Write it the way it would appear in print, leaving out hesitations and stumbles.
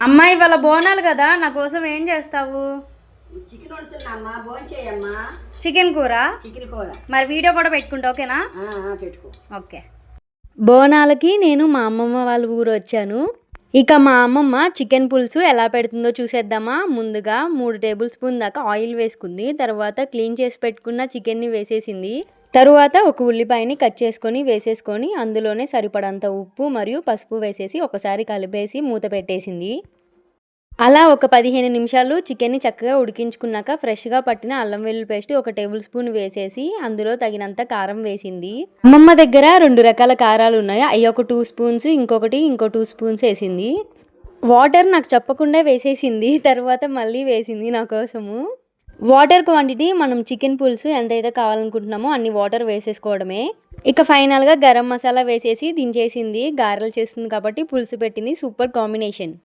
అమ్మాయి ఇవాళ బోనాలు కదా, నా కోసం ఏం చేస్తావు? చికెన్ వండుతున్నా భోంచేయమ్మా. చికెన్ కూర. చికెన్ కూర మరి వీడియో కూడా పెట్టుకుంటా, ఓకేనా? పెట్టుకో. ఓకే. బోనాలకి నేను మా అమ్మమ్మ వాళ్ళ ఊరు వచ్చాను. ఇక మా అమ్మమ్మ చికెన్ పులుసు ఎలా పెడుతుందో చూసేద్దామా. ముందుగా 3 టేబుల్ స్పూన్ దాకా ఆయిల్ వేసుకుంది. తర్వాత క్లీన్ చేసి పెట్టుకున్న చికెన్ని వేసేసింది. తరువాత ఒక ఉల్లిపాయని కట్ చేసుకొని వేసేసుకొని అందులోనే సరిపడంత ఉప్పు మరియు పసుపు వేసేసి ఒకసారి కలిపేసి మూత పెట్టేసింది. అలా ఒక 15 నిమిషాలు చికెన్ని చక్కగా ఉడికించుకున్నాక ఫ్రెష్గా పట్టిన అల్లం వెల్లుల్లి పేస్ట్ 1 టేబుల్ స్పూన్ వేసేసి అందులో తగినంత కారం వేసింది. అమ్మమ్మ దగ్గర 2 రకాల కారాలు ఉన్నాయి. అవి ఒక 2 స్పూన్స్, ఇంకో 2 స్పూన్స్ వేసింది. వాటర్ నాకు చెప్పకుండా వేసేసింది. తర్వాత మళ్ళీ వేసింది నా కోసము. వాటర్ క్వాంటిటీ మనం చికెన్ పులుసు ఎంతైతే కావాలనుకుంటున్నామో అన్ని వాటర్ వేసేసుకోవడమే. ఇక ఫైనల్గా గరం మసాలా వేసేసి దించేసింది. గారెలు చేస్తుంది కాబట్టి పులుసు పెట్టింది. Super combination.